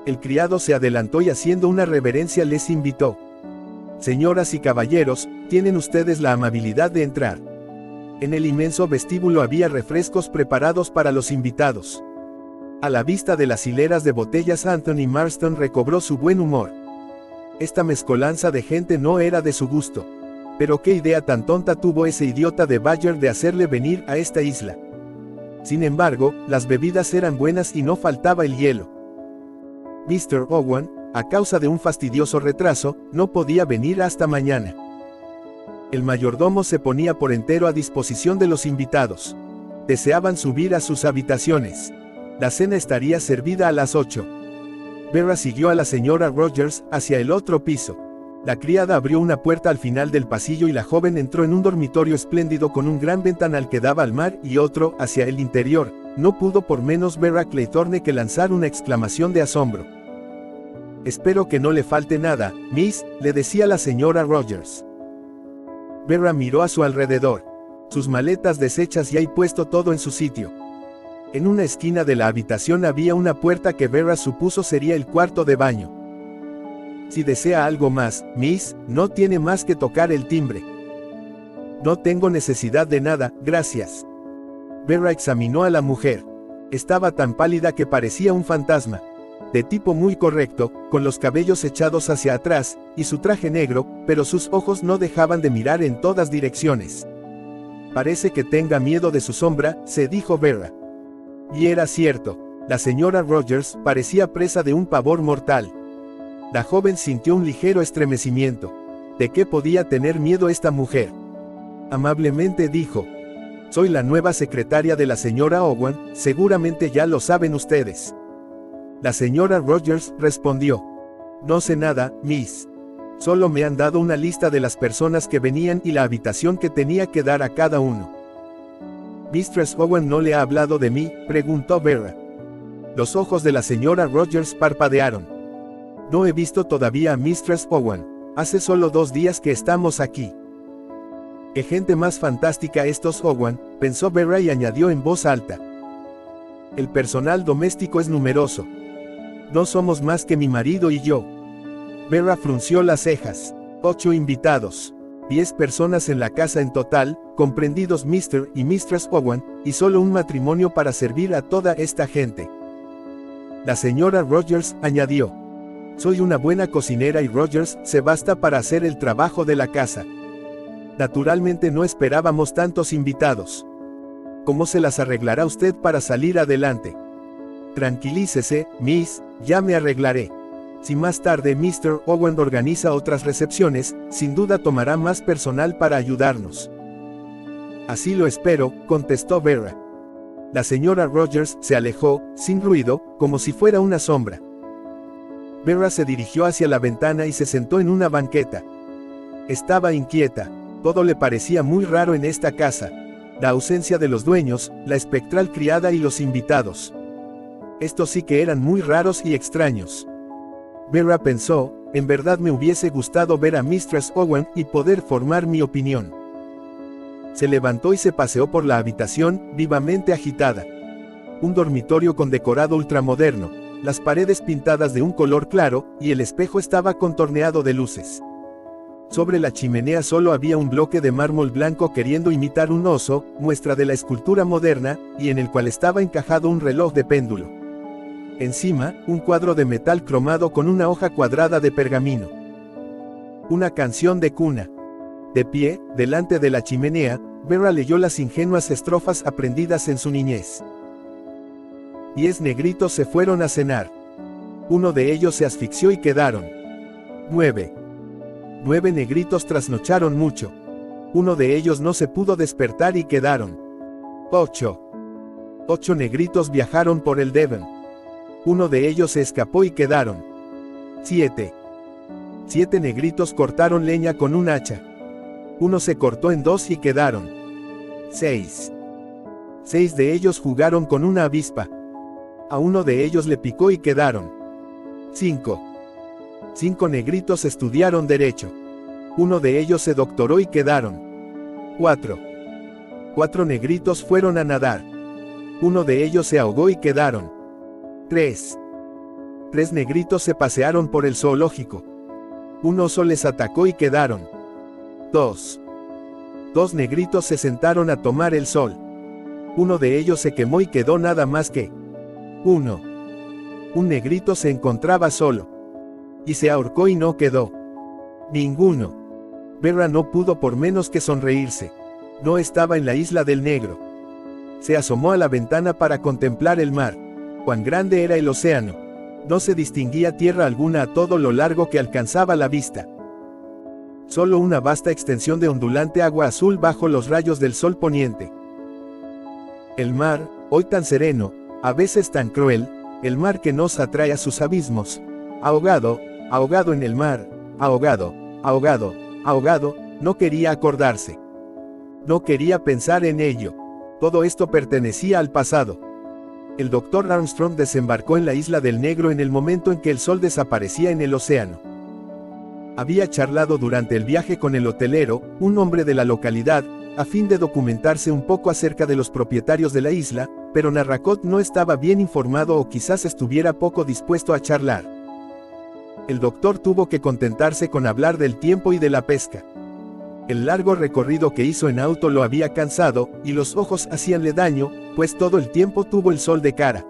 El criado se adelantó y haciendo una reverencia les invitó. «Señoras y caballeros, tienen ustedes la amabilidad de entrar». En el inmenso vestíbulo había refrescos preparados para los invitados. A la vista de las hileras de botellas Anthony Marston recobró su buen humor. Esta mezcolanza de gente no era de su gusto. Pero qué idea tan tonta tuvo ese idiota de Badger de hacerle venir a esta isla. Sin embargo, las bebidas eran buenas y no faltaba el hielo. Mr. Owen, a causa de un fastidioso retraso, no podía venir hasta mañana. El mayordomo se ponía por entero a disposición de los invitados. Deseaban subir a sus habitaciones. La cena estaría servida a las 8. Vera siguió a la señora Rogers hacia el otro piso. La criada abrió una puerta al final del pasillo y la joven entró en un dormitorio espléndido con un gran ventanal que daba al mar y otro hacia el interior. No pudo por menos Vera Claythorne que lanzar una exclamación de asombro. «Espero que no le falte nada, Miss», le decía la señora Rogers. Vera miró a su alrededor. Sus maletas deshechas y hay puesto todo en su sitio. En una esquina de la habitación había una puerta que Vera supuso sería el cuarto de baño. «Si desea algo más, Miss, no tiene más que tocar el timbre». «No tengo necesidad de nada, gracias». Vera examinó a la mujer. Estaba tan pálida que parecía un fantasma. De tipo muy correcto, con los cabellos echados hacia atrás, y su traje negro, pero sus ojos no dejaban de mirar en todas direcciones. «Parece que tenga miedo de su sombra», se dijo Vera. Y era cierto, la señora Rogers parecía presa de un pavor mortal. La joven sintió un ligero estremecimiento. ¿De qué podía tener miedo esta mujer? Amablemente dijo: soy la nueva secretaria de la señora Owen, seguramente ya lo saben ustedes. La señora Rogers respondió: no sé nada, Miss. Solo me han dado una lista de las personas que venían y la habitación que tenía que dar a cada uno. ¿Mistress Owen no le ha hablado de mí?, preguntó Vera. Los ojos de la señora Rogers parpadearon. No he visto todavía a Mistress Owen. Hace solo 2 días que estamos aquí. Qué gente más fantástica estos Owen, pensó Vera y añadió en voz alta: el personal doméstico es numeroso. No somos más que mi marido y yo. Vera frunció las cejas. 8 invitados. 10 personas en la casa en total, comprendidos Mr. y Mistress Owen, y solo un matrimonio para servir a toda esta gente. La señora Rogers añadió: soy una buena cocinera y Rogers se basta para hacer el trabajo de la casa. Naturalmente no esperábamos tantos invitados. ¿Cómo se las arreglará usted para salir adelante? Tranquilícese, Miss, ya me arreglaré. Si más tarde Mr. Owen organiza otras recepciones, sin duda tomará más personal para ayudarnos. Así lo espero, contestó Vera. La señora Rogers se alejó, sin ruido, como si fuera una sombra. Vera se dirigió hacia la ventana y se sentó en una banqueta. Estaba inquieta. Todo le parecía muy raro en esta casa. La ausencia de los dueños, la espectral criada y los invitados. Estos sí que eran muy raros y extraños. Vera pensó: en verdad me hubiese gustado ver a Mistress Owen y poder formar mi opinión. Se levantó y se paseó por la habitación, vivamente agitada. Un dormitorio con decorado ultramoderno, las paredes pintadas de un color claro, y el espejo estaba contorneado de luces. Sobre la chimenea solo había un bloque de mármol blanco queriendo imitar un oso, muestra de la escultura moderna, y en el cual estaba encajado un reloj de péndulo. Encima, un cuadro de metal cromado con una hoja cuadrada de pergamino. Una canción de cuna. De pie, delante de la chimenea, Vera leyó las ingenuas estrofas aprendidas en su niñez. 10 negritos se fueron a cenar. Uno de ellos se asfixió y quedaron. 9 negritos trasnocharon mucho. Uno de ellos no se pudo despertar y quedaron. 8 negritos viajaron por el Devon. Uno de ellos se escapó y quedaron. 7 negritos cortaron leña con un hacha. Uno se cortó en 2 y quedaron. 6 de ellos jugaron con una avispa. A uno de ellos le picó y quedaron. 5 negritos estudiaron derecho. Uno de ellos se doctoró y quedaron. 4 negritos fueron a nadar. Uno de ellos se ahogó y quedaron. 3 negritos se pasearon por el zoológico. Un oso les atacó y quedaron. 2 negritos se sentaron a tomar el sol. Uno de ellos se quemó y quedó nada más que 1. Un negrito se encontraba solo. Y se ahorcó y no quedó ninguno. Vera no pudo por menos que sonreírse. No estaba en la isla del Negro. Se asomó a la ventana para contemplar el mar. Cuán grande era el océano. No se distinguía tierra alguna a todo lo largo que alcanzaba la vista. Solo una vasta extensión de ondulante agua azul bajo los rayos del sol poniente. El mar, hoy tan sereno, a veces tan cruel, el mar que nos atrae a sus abismos. Ahogado, ahogado en el mar, ahogado, ahogado, ahogado, no quería acordarse. No quería pensar en ello. Todo esto pertenecía al pasado. El Dr. Armstrong desembarcó en la isla del Negro en el momento en que el sol desaparecía en el océano. Había charlado durante el viaje con el hotelero, un hombre de la localidad, a fin de documentarse un poco acerca de los propietarios de la isla, pero Narracot no estaba bien informado o quizás estuviera poco dispuesto a charlar. El doctor tuvo que contentarse con hablar del tiempo y de la pesca. El largo recorrido que hizo en auto lo había cansado, y los ojos hacíanle daño, pues todo el tiempo tuvo el sol de cara.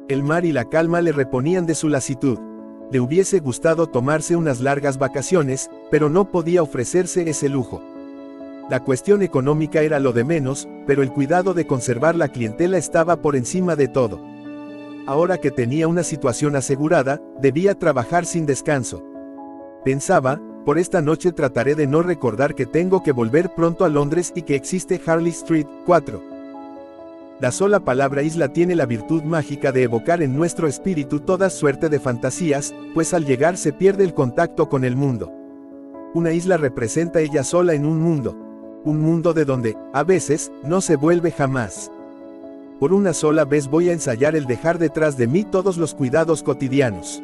El mar y la calma le reponían de su lasitud. Le hubiese gustado tomarse unas largas vacaciones, pero no podía ofrecerse ese lujo. La cuestión económica era lo de menos, pero el cuidado de conservar la clientela estaba por encima de todo. Ahora que tenía una situación asegurada, debía trabajar sin descanso. Pensaba, por esta noche trataré de no recordar que tengo que volver pronto a Londres y que existe Harley Street, 4. La sola palabra isla tiene la virtud mágica de evocar en nuestro espíritu toda suerte de fantasías, pues al llegar se pierde el contacto con el mundo. Una isla representa ella sola en un mundo de donde, a veces, no se vuelve jamás. Por una sola vez voy a ensayar el dejar detrás de mí todos los cuidados cotidianos.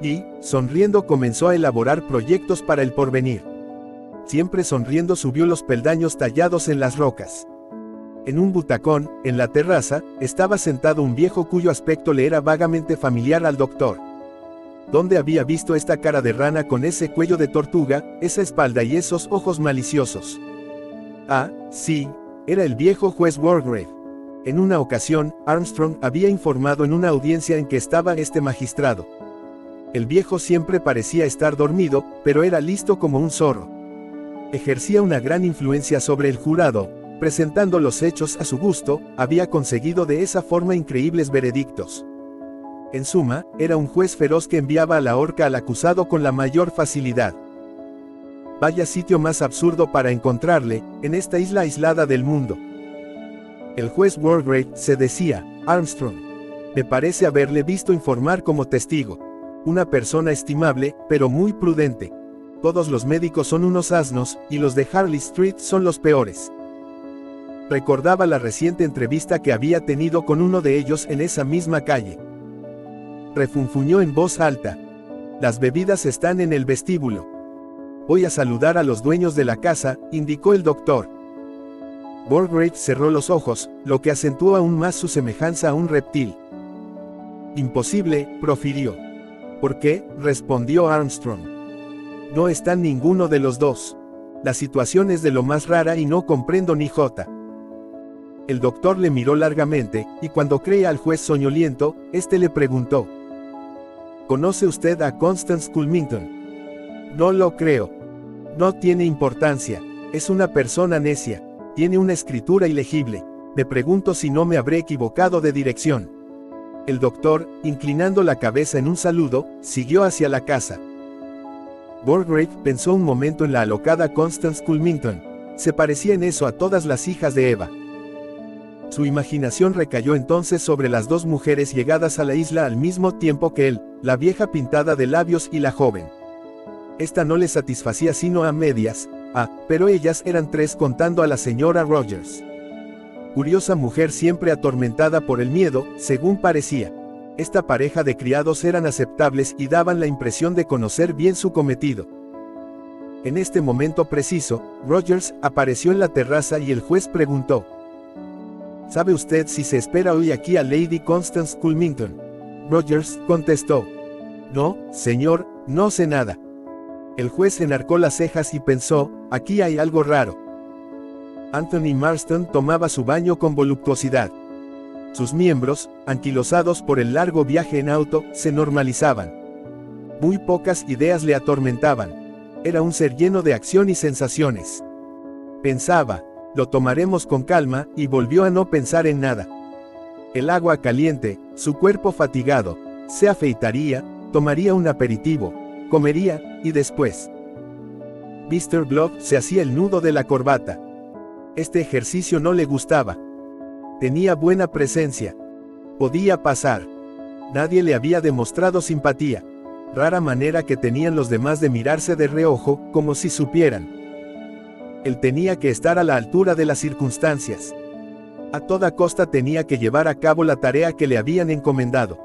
Y, sonriendo, comenzó a elaborar proyectos para el porvenir. Siempre sonriendo subió los peldaños tallados en las rocas. En un butacón, en la terraza, estaba sentado un viejo cuyo aspecto le era vagamente familiar al doctor. ¿Dónde había visto esta cara de rana con ese cuello de tortuga, esa espalda y esos ojos maliciosos? Ah, sí, era el viejo juez Wargrave. En una ocasión, Armstrong había informado en una audiencia en que estaba este magistrado. El viejo siempre parecía estar dormido, pero era listo como un zorro. Ejercía una gran influencia sobre el jurado. Presentando los hechos a su gusto, había conseguido de esa forma increíbles veredictos. En suma, era un juez feroz que enviaba a la horca al acusado con la mayor facilidad. Vaya sitio más absurdo para encontrarle, en esta isla aislada del mundo. El juez Wargrave se decía, Armstrong. Me parece haberle visto informar como testigo. Una persona estimable, pero muy prudente. Todos los médicos son unos asnos, y los de Harley Street son los peores. Recordaba la reciente entrevista que había tenido con uno de ellos en esa misma calle. Refunfuñó en voz alta. Las bebidas están en el vestíbulo. Voy a saludar a los dueños de la casa, indicó el doctor. Wargrave cerró los ojos, lo que acentuó aún más su semejanza a un reptil. Imposible, profirió. ¿Por qué?, respondió Armstrong. No están ninguno de los dos. La situación es de lo más rara y no comprendo ni jota. El doctor le miró largamente, y cuando creía al juez soñoliento, este le preguntó. ¿Conoce usted a Constance Culmington? No lo creo. No tiene importancia. Es una persona necia. Tiene una escritura ilegible. Me pregunto si no me habré equivocado de dirección. El doctor, inclinando la cabeza en un saludo, siguió hacia la casa. Wargrave pensó un momento en la alocada Constance Culmington. Se parecía en eso a todas las hijas de Eva. Su imaginación recayó entonces sobre las dos mujeres llegadas a la isla al mismo tiempo que él, la vieja pintada de labios y la joven. Esta no le satisfacía sino a medias, pero ellas eran tres contando a la señora Rogers. Curiosa mujer siempre atormentada por el miedo, según parecía. Esta pareja de criados eran aceptables y daban la impresión de conocer bien su cometido. En este momento preciso, Rogers apareció en la terraza y el juez preguntó. ¿Sabe usted si se espera hoy aquí a Lady Constance Culmington? Rogers contestó. No, señor, no sé nada. El juez enarcó las cejas y pensó, aquí hay algo raro. Anthony Marston tomaba su baño con voluptuosidad. Sus miembros, anquilosados por el largo viaje en auto, se normalizaban. Muy pocas ideas le atormentaban. Era un ser lleno de acción y sensaciones. Pensaba, lo tomaremos con calma, y volvió a no pensar en nada. El agua caliente, su cuerpo fatigado, se afeitaría, tomaría un aperitivo, comería, y después. Mr. Glove se hacía el nudo de la corbata. Este ejercicio no le gustaba. Tenía buena presencia. Podía pasar. Nadie le había demostrado simpatía. Rara manera que tenían los demás de mirarse de reojo, como si supieran. Él tenía que estar a la altura de las circunstancias. A toda costa tenía que llevar a cabo la tarea que le habían encomendado.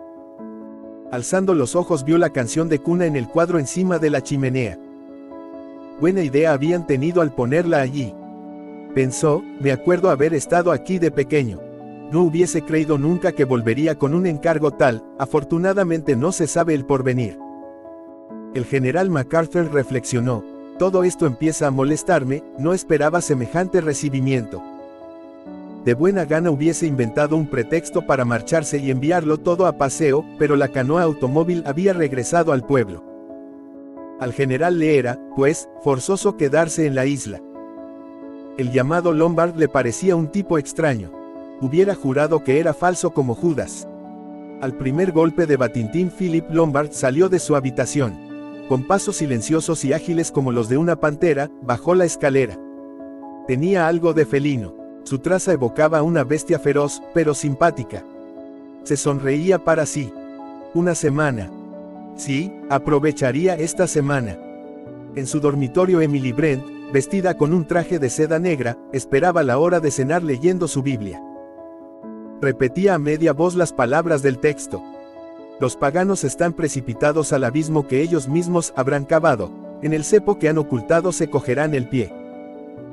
Alzando los ojos vio la canción de cuna en el cuadro encima de la chimenea. Buena idea habían tenido al ponerla allí. Pensó, me acuerdo haber estado aquí de pequeño. No hubiese creído nunca que volvería con un encargo tal, afortunadamente no se sabe el porvenir. El general MacArthur reflexionó, todo esto empieza a molestarme, no esperaba semejante recibimiento. De buena gana hubiese inventado un pretexto para marcharse y enviarlo todo a paseo, pero la canoa automóvil había regresado al pueblo. Al general le era, pues, forzoso quedarse en la isla. El llamado Lombard le parecía un tipo extraño. Hubiera jurado que era falso como Judas. Al primer golpe de batintín, Philip Lombard salió de su habitación. Con pasos silenciosos y ágiles como los de una pantera, bajó la escalera. Tenía algo de felino. Su traza evocaba a una bestia feroz, pero simpática. Se sonreía para sí. Una semana. Sí, aprovecharía esta semana. En su dormitorio, Emily Brent, vestida con un traje de seda negra, esperaba la hora de cenar leyendo su Biblia. Repetía a media voz las palabras del texto. Los paganos están precipitados al abismo que ellos mismos habrán cavado. En el cepo que han ocultado se cogerán el pie.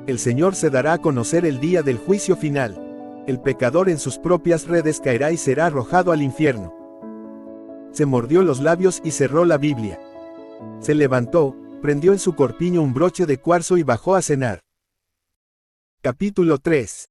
El Señor se dará a conocer el día del juicio final. El pecador en sus propias redes caerá y será arrojado al infierno. Se mordió los labios y cerró la Biblia. Se levantó, prendió en su corpiño un broche de cuarzo y bajó a cenar. Capítulo 3.